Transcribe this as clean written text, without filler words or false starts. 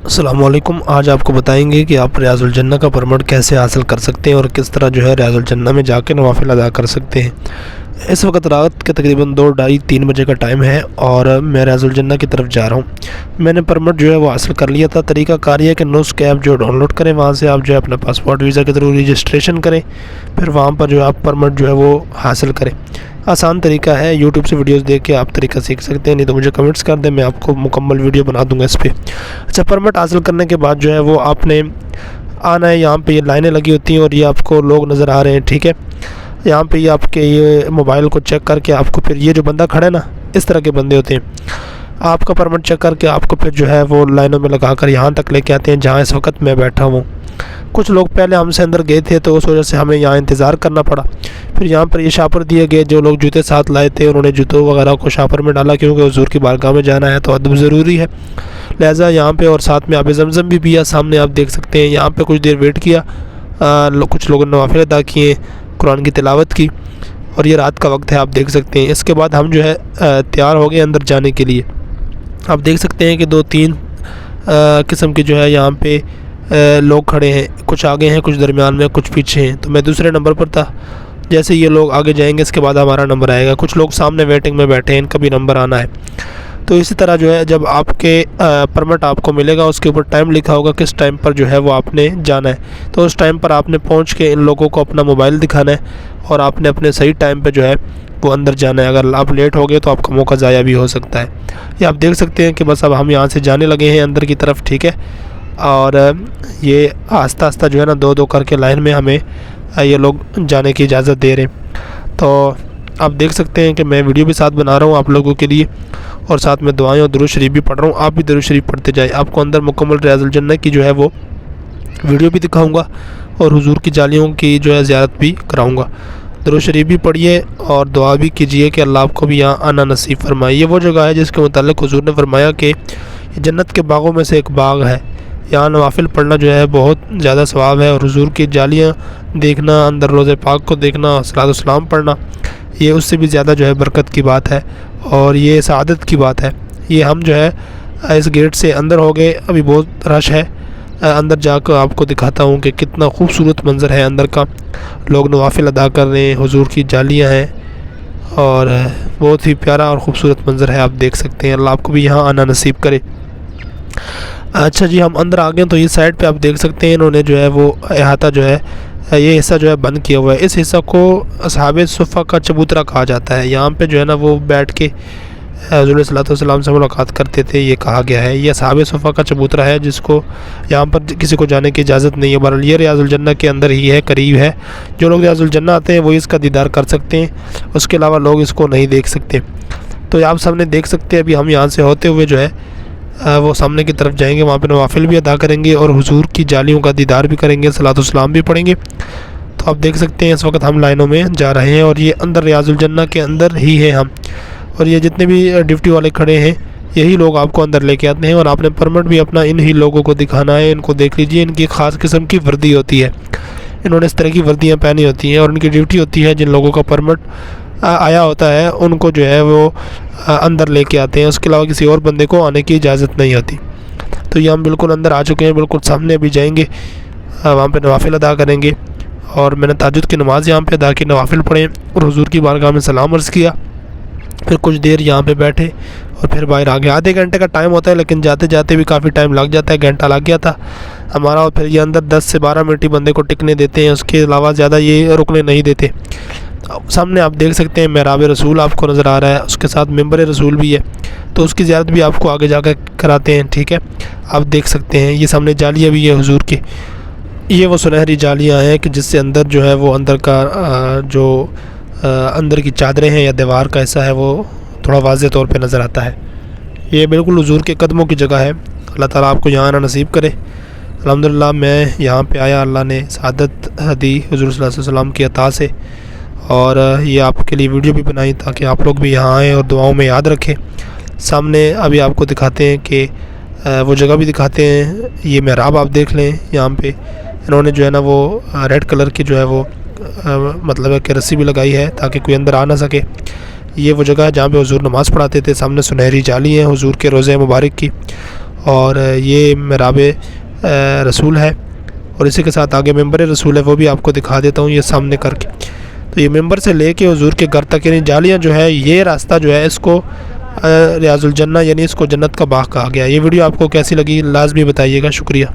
अस्सलाम वालेकुम। आज आपको बताएंगे कि आप रियाज़ उल जन्नह का परमिट कैसे हासिल कर सकते हैं और किस तरह जो है रियाज़ उल जन्नह में जाके नवाफिल अदा कर सकते हैं। इस वक्त रात के तकरीबन 2, ढाई, 3 बजे का टाइम है और मैं रियाज़ उल जन्नह की तरफ जा रहा हूँ। मैंने परमिट जो है वो हासिल कर लिया था। तरीका कार ये है कि नुस्ख ऐप जो डाउनलोड करें, वहाँ से आप जो है अपना पासपोर्ट वीज़ा के थ्रू रजिस्ट्रेशन करें, फिर वहाँ पर जो है आप परमिट जो है वो हासिल करें। आसान तरीका है, यूट्यूब से वीडियोस देख के आप तरीका सीख सकते हैं, नहीं तो मुझे कमेंट्स कर दें, मैं आपको मुकम्मल वीडियो बना दूंगा इस पर। अच्छा, परमिट हासिल करने के बाद जो है वो आपने आना है। यहाँ पे ये लाइनें लगी होती हैं और ये आपको लोग नज़र आ रहे हैं, ठीक है। यहाँ पे ये आपके ये मोबाइल को चेक करके आपको फिर ये जो बंदा खड़ा है ना, इस तरह के बंदे होते हैं। आपका परमिट चेक करके आपको फिर जो है वो लाइनों में लगा कर यहाँ तक लेके आते हैं जहाँ इस वक्त मैं बैठा हूँ। कुछ लोग पहले हमसे अंदर गए थे तो उस वजह से हमें यहाँ इंतज़ार करना पड़ा। फिर यहाँ पर ये शापर दिए गए, जो लोग जूते साथ लाए थे उन्होंने जूतों वगैरह को शापर में डाला, क्योंकि हुजूर की बारगाह में जाना है तो अदब ज़रूरी है, लिहाजा यहाँ पे। और साथ में आब ज़मज़म भी पिया, सामने आप देख सकते हैं। यहाँ पे कुछ देर वेट किया, कुछ लोगों ने नवाफिल अदा किए, कुरान की तिलावत की, और ये रात का वक्त है, आप देख सकते हैं। इसके बाद हम जो है तैयार हो गए अंदर जाने के लिए। आप देख सकते हैं कि 2-3 किस्म के जो है यहाँ पे लोग खड़े हैं, कुछ आगे हैं, कुछ दरमियान में, कुछ पीछे हैं। तो मैं दूसरे नंबर पर था। जैसे ये लोग आगे जाएंगे इसके बाद हमारा नंबर आएगा। कुछ लोग सामने वेटिंग में बैठे हैं, इनका भी नंबर आना है। तो इसी तरह जो है जब आपके परमिट आपको मिलेगा उसके ऊपर टाइम लिखा होगा किस टाइम पर जो है वो आपने जाना है। तो उस टाइम पर आपने पहुंच के इन लोगों को अपना मोबाइल दिखाना है और आपने अपने सही टाइम पे जो है वो अंदर जाना है। अगर आप लेट हो गए तो आपका मौका ज़ाया भी हो सकता है। ये आप देख सकते हैं कि बस अब हम यहाँ से जाने लगे हैं अंदर की तरफ, ठीक है। और ये आस्ता आस्ता जो है ना 2-2 करके लाइन में हमें ये लोग जाने की इजाज़त दे रहे हैं। तो आप देख सकते हैं कि मैं वीडियो भी साथ बना रहा हूँ आप लोगों के लिए, और साथ में दुआएं और दुरूद शरीफ भी पढ़ रहा हूँ। आप भी दुरूद शरीफ पढ़ते जाएँ। आपको अंदर मुकम्मल रियाज़ उल जन्नह की जो है वो वीडियो भी दिखाऊँगा और हुजूर की जालियों की जो है ज़ियारत भी कराऊँगा। दुरूद शरीफ भी पढ़िए और दुआ भी कीजिए कि अल्लाह आपको भी यहाँ आना नसीब फरमाए। ये वो जगह है जिसके मुताल्लिक़ हुजूर ने फरमाया कि जन्नत के बागों में से एक बाग है, यहाँ नवाफिल पढ़ना जो है बहुत ज़्यादा सवाब है। और हुजूर की जालियाँ देखना, अंदर रोज़े पाक को देखना, सलात व सलाम पढ़ना, ये उससे भी ज़्यादा जो है बरकत की बात है और ये सआदत की बात है। ये हम जो है इस गेट से अंदर हो गए, अभी बहुत रश है। अंदर जाकर आपको दिखाता हूँ कि कितना खूबसूरत मंज़र है अंदर का। लोग नवाफिल अदा कर रहे हैं, हुजूर की जालियाँ हैं और बहुत ही प्यारा और ख़ूबसूरत मंज़र है, आप देख सकते हैं। अल्लाह आपको भी यहाँ आना नसीब करे। अच्छा जी, हम अंदर आ गए तो ये साइड पे आप देख सकते हैं इन्होंने जो है वो अहाता जो है ये हिस्सा जो है बंद किया हुआ है। इस हिस्सा को असहाबे सुफ़ा का चबूतरा कहा जाता है। यहाँ पे जो है ना वो बैठ के हुज़ूर सल्लल्लाहु अलैहि वसल्लम से मुलाकात करते थे, ये कहा गया है। ये असहाबे सुफ़ा का चबूतरा है जिसको यहाँ पर किसी को जाने की इजाज़त नहीं है। बहरहाल ये रियाज़ उल जन्नह के अंदर ही है, करीब है। जो लोग रियाज़ उल जन्नह आते हैं वो इसका दीदार कर सकते हैं, उसके अलावा लोग इसको नहीं देख सकते। तो आप सामने देख सकते हैं, अभी हम यहाँ से होते हुए जो है वो सामने की तरफ जाएंगे, वहाँ पे नवाफिल भी अदा करेंगे और हुजूर की जालियों का दीदार भी करेंगे, सलात व सलाम भी पढ़ेंगे। तो आप देख सकते हैं इस वक्त हम लाइनों में जा रहे हैं और ये अंदर रियाज़ उल जन्नह के अंदर ही है हम। और ये जितने भी ड्यूटी वाले खड़े हैं यही लोग आपको अंदर लेके आते हैं और आपने परमिट भी अपना इन ही लोगों को दिखाना है। इनको देख लीजिए, इनकी ख़ास किस्म की वर्दी होती है, इन्होंने इस तरह की वर्दियाँ पहनी होती हैं और उनकी ड्यूटी होती है जिन लोगों का परमिट आया होता है उनको जो है वो अंदर लेके आते हैं। उसके अलावा किसी और बंदे को आने की इजाज़त नहीं होती। तो ये हम बिल्कुल अंदर आ चुके हैं, बिल्कुल सामने अभी जाएंगे, वहाँ पे नवाफिल अदा करेंगे। और मैंने ताजुद की नमाज़ यहाँ पे अदा की, नवाफिल पढ़े और हुजूर की बारगाह में सलाम अर्ज़ किया। फिर कुछ देर यहाँ पे बैठे और फिर बाहर आ गए। आधे घंटे का टाइम होता है लेकिन जाते जाते भी काफ़ी टाइम लग जाता है, घंटा लग गया था हमारा। और फिर ये अंदर 10 से 12 मिनट ही बंदे को टिकने देते हैं, उसके अलावा ज़्यादा ये रुकने नहीं देते। सामने आप देख सकते हैं मेहराब रसूल आपको नज़र आ रहा है, उसके साथ मेंबर रसूल भी है, तो उसकी ज़ियारत भी आपको आगे जाकर कराते हैं, ठीक है। आप देख सकते हैं ये सामने जालियाँ भी है हुजूर की। ये वो सुनहरी जालियाँ हैं कि जिससे अंदर जो है वो अंदर का जो अंदर की चादरें हैं या दीवार का हिस्सा है वो थोड़ा वाज़ेह तौर पे नज़र आता है। ये बिल्कुल हुजूर के कदमों की जगह है। अल्लाह ताला आपको यहाँ आना नसीब करे। अल्हम्दुलिल्लाह मैं यहाँ पे आया, अल्लाह ने सआदत दी हुजूर सल्लल्लाहु अलैहि वसल्लम की अता से, और ये आपके लिए वीडियो भी बनाई ताकि आप लोग भी यहाँ आएँ और दुआओं में याद रखें। सामने अभी आपको दिखाते हैं कि वो जगह भी दिखाते हैं। ये मेहराब आप देख लें, यहाँ पे इन्होंने जो है ना वो रेड कलर की जो है वो मतलब है कि रस्सी भी लगाई है ताकि कोई अंदर आ ना सके। ये वो जगह है जहाँ पे हुजूर नमाज़ पढ़ाते थे। सामने सुनहरी जाली है हुजूर के रोज़े मुबारक की, اور یہ محراب رسول ہے، اور اسی کے ساتھ آگے ممبر رسول ہے، وہ بھی آپ کو دکھا دیتا ہوں یہ سامنے کر کے۔ تو یہ ممبر سے لے کے حضور کے گھر تک یعنی جالیاں جو ہے، یہ راستہ جو ہے اس کو ریاض الجنہ یعنی اس کو جنت کا باغ کہا گیا۔ یہ ویڈیو آپ کو کیسی لگی لازمی بتائیے گا، شکریہ۔